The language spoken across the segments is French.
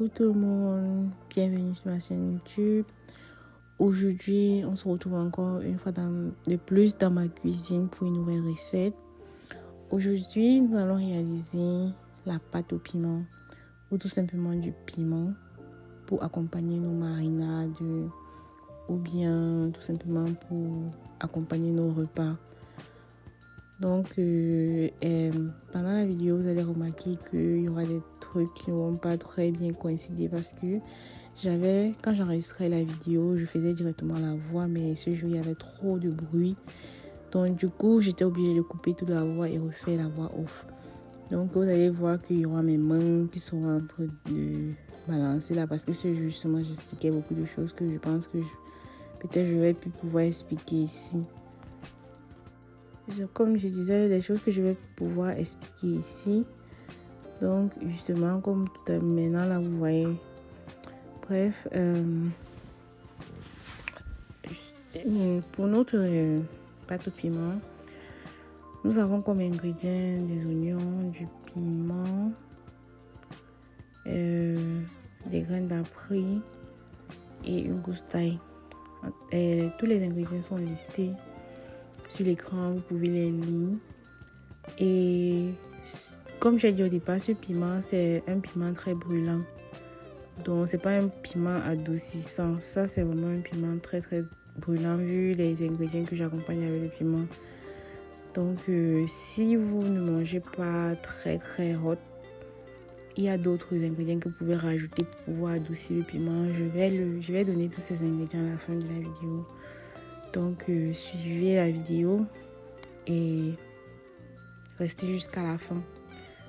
Hello tout le monde, bienvenue sur ma chaîne YouTube. Aujourd'hui, on se retrouve encore une fois de plus dans ma cuisine pour une nouvelle recette. Aujourd'hui, nous allons réaliser la pâte au piment ou tout simplement du piment pour accompagner nos marinades ou bien tout simplement pour accompagner nos repas. Donc, pendant la vidéo, vous allez remarquer qu'il y aura des trucs qui ne vont pas très bien coïncider parce que quand j'enregistrais la vidéo, je faisais directement la voix, mais ce jour, il y avait trop de bruit. Donc, du coup, j'étais obligée de couper toute la voix et refaire la voix off. Donc, vous allez voir qu'il y aura mes mains qui seront en train de balancer là parce que ce jour, justement, j'expliquais beaucoup de choses que je pense que peut-être je vais plus pouvoir expliquer ici. Comme je disais, des choses que je vais pouvoir expliquer ici. Donc, justement, comme maintenant, là, vous voyez. Bref, pour notre pâte au piment, nous avons comme ingrédients des oignons, du piment, des graines d'après et une gousse d'ail. Tous les ingrédients sont listés sur l'écran, vous pouvez les lire. Et comme j'ai dit au départ, ce piment, c'est un piment très brûlant. Donc, c'est pas un piment adoucissant. Ça, c'est vraiment un piment très, très brûlant vu les ingrédients que j'accompagne avec le piment. Donc, si vous ne mangez pas très, très hot, il y a d'autres ingrédients que vous pouvez rajouter pour pouvoir adoucir le piment. Je vais donner tous ces ingrédients à la fin de la vidéo. Donc, suivez la vidéo et restez jusqu'à la fin.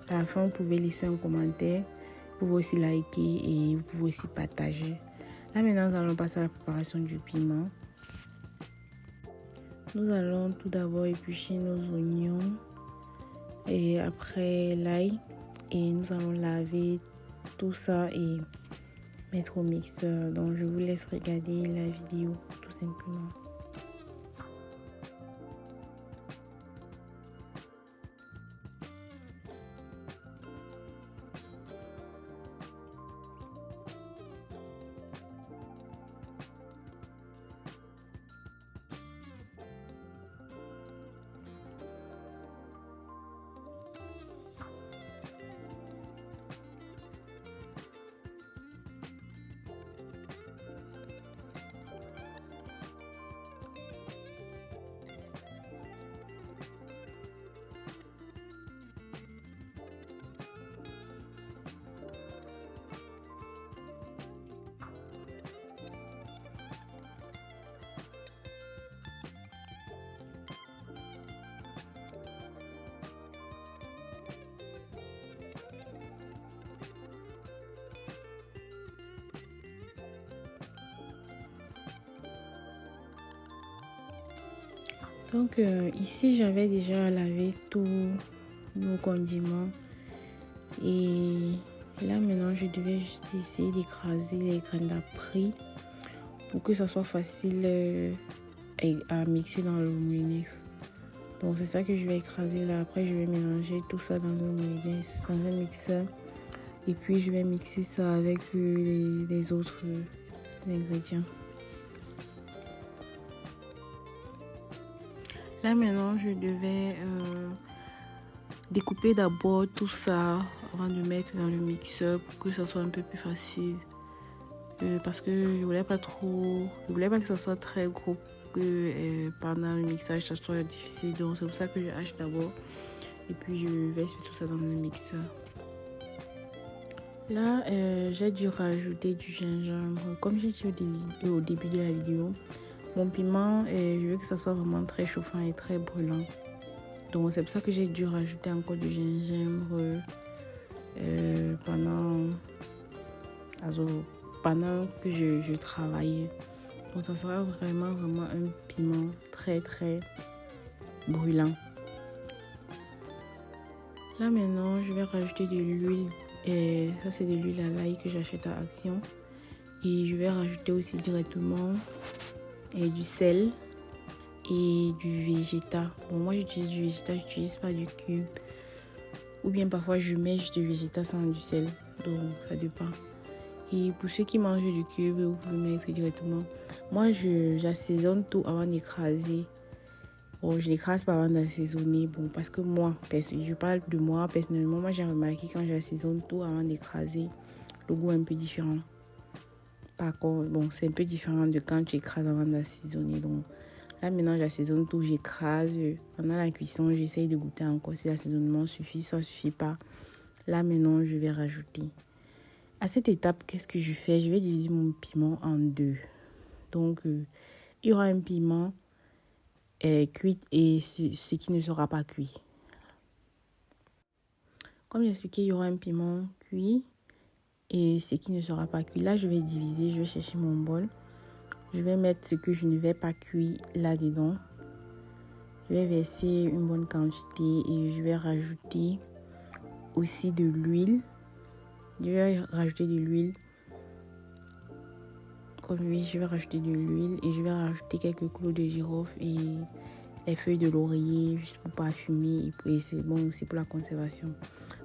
À la fin, vous pouvez laisser un commentaire, vous pouvez aussi liker et vous pouvez aussi partager. Là, maintenant, nous allons passer à la préparation du piment. Nous allons tout d'abord éplucher nos oignons et après l'ail. Et nous allons laver tout ça et mettre au mixeur. Donc, je vous laisse regarder la vidéo tout simplement. Donc ici j'avais déjà lavé tous nos condiments et là maintenant je devais juste essayer d'écraser les graines d'après pour que ça soit facile à mixer dans le moulinex. Donc c'est ça que je vais écraser là. Après je vais mélanger tout ça dans le moulinex, dans un mixeur, et puis je vais mixer ça avec les autres ingrédients. Là maintenant, je devais découper d'abord tout ça avant de mettre dans le mixeur pour que ça soit un peu plus facile. Parce que je voulais pas que ça soit très gros que pendant le mixage ça soit difficile. Donc c'est pour ça que je hache d'abord et puis je verse tout ça dans le mixeur. Là, j'ai dû rajouter du gingembre. Comme j'ai dit au début de la vidéo, mon piment, je veux que ça soit vraiment très chauffant et très brûlant. Donc c'est pour ça que j'ai dû rajouter encore du gingembre pendant que je travaillais. Donc ça sera vraiment un piment très très brûlant. Là maintenant, je vais rajouter de l'huile. Et ça c'est de l'huile à l'ail que j'achète à Action. Et je vais rajouter aussi directement du sel et du végéta. Bon, moi j'utilise du végéta, j'utilise pas du cube. Ou bien parfois je mets juste du végéta sans du sel. Donc ça dépend. Et pour ceux qui mangent du cube, vous pouvez mettre directement. Moi, j'assaisonne tout avant d'écraser. Bon, je n'écrase pas avant d'assaisonner. Bon, parce que moi, je parle de moi personnellement. Moi, j'ai remarqué quand j'assaisonne tout avant d'écraser, le goût est un peu différent. Par contre, bon, c'est un peu différent de quand tu écrases avant d'assaisonner. Donc, là, maintenant, j'assaisonne tout, j'écrase. Pendant la cuisson, j'essaye de goûter encore si l'assaisonnement suffit. Ça ne suffit pas. Là, maintenant, je vais rajouter. À cette étape, qu'est-ce que je fais? Je vais diviser mon piment en deux. Donc, il y aura un piment cuit et ce qui ne sera pas cuit. Comme j'ai expliqué, il y aura un piment cuit et ce qui ne sera pas cuit. Là, je vais diviser, je vais chercher mon bol. Je vais mettre ce que je ne vais pas cuire là-dedans. Je vais verser une bonne quantité et je vais rajouter aussi de l'huile. Je vais rajouter de l'huile. Comme lui, je vais rajouter de l'huile et je vais rajouter quelques clous de girofle et les feuilles de laurier juste pour parfumer et c'est bon aussi pour la conservation.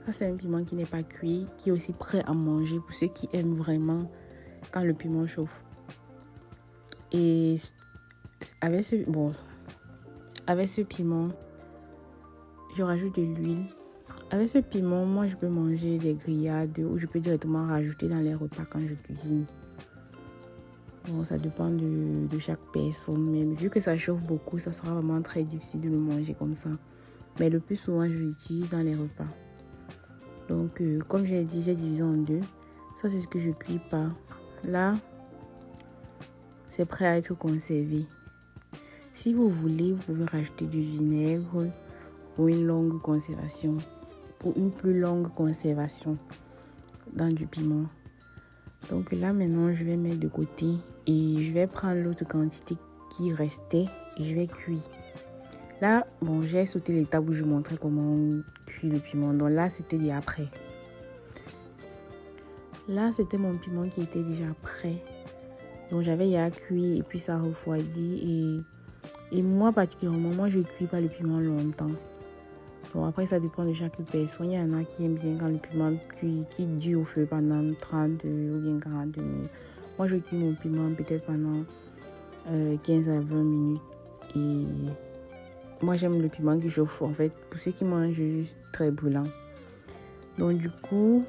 Ça, c'est un piment qui n'est pas cuit, qui est aussi prêt à manger pour ceux qui aiment vraiment quand le piment chauffe. Et avec ce piment, je rajoute de l'huile. Avec ce piment, moi, je peux manger des grillades ou je peux directement rajouter dans les repas quand je cuisine. Bon, ça dépend de chaque personne, mais vu que ça chauffe beaucoup, ça sera vraiment très difficile de le manger comme ça. Mais le plus souvent, je l'utilise dans les repas. Donc, comme j'ai dit, j'ai divisé en deux. Ça, c'est ce que je ne cuis pas. Là, c'est prêt à être conservé. Si vous voulez, vous pouvez rajouter du vinaigre pour une longue conservation, pour une plus longue conservation dans du piment. Donc là, maintenant, je vais mettre de côté et je vais prendre l'autre quantité qui restait et je vais cuire. Là, bon, j'ai sauté l'étape où je montrais comment cuire le piment. Donc là, c'était après. Là, c'était mon piment qui était déjà prêt. Donc j'avais à cuire et puis ça refroidit. Et moi, particulièrement, moi, je ne cuis pas le piment longtemps. Bon, après, ça dépend de chaque personne. Il y en a qui aiment bien quand le piment cuit, qui dure au feu pendant 30 ou bien 40 minutes. Moi, je cuis mon piment peut-être pendant 15 à 20 minutes. Et moi, j'aime le piment qui chauffe, en fait, pour ceux qui mangent juste très brûlant. Donc, du coup,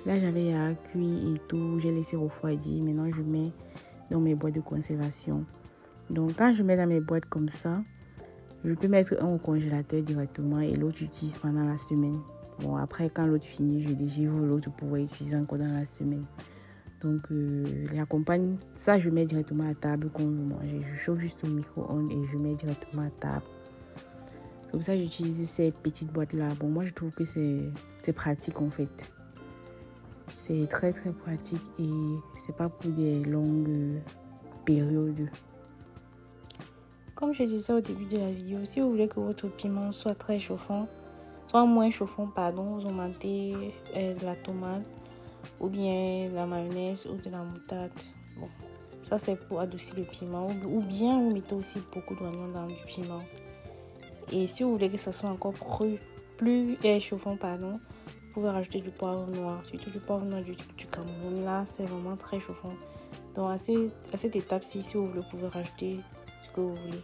là, j'avais à cuire et tout. J'ai laissé refroidir. Maintenant, je mets dans mes boîtes de conservation. Donc, quand je mets dans mes boîtes comme ça, je peux mettre un au congélateur directement et l'autre j'utilise pendant la semaine. Bon, après, quand l'autre finit, je dégivre l'autre pour pouvoir utiliser encore dans la semaine. Donc, j'accompagne ça, je mets directement à table quand on veut manger. Je chauffe juste au micro-ondes et je mets directement à table. Comme ça, j'utilise ces petites boîtes-là. Bon, moi, je trouve que c'est pratique en fait. C'est très, très pratique et c'est pas pour des longues périodes. Comme je disais au début de la vidéo, si vous voulez que votre piment soit très chauffant, soit moins chauffant, vous augmentez de la tomate ou bien de la mayonnaise ou de la moutarde. Bon, ça c'est pour adoucir le piment. Ou bien vous mettez aussi beaucoup d'oignons dans du piment. Et si vous voulez que ça soit encore plus chauffant, vous pouvez rajouter du poivre noir, surtout du poivre noir du Cameroun. Là, c'est vraiment très chauffant. Donc à cette étape-ci, si vous voulez, vous pouvez rajouter ce que vous voulez.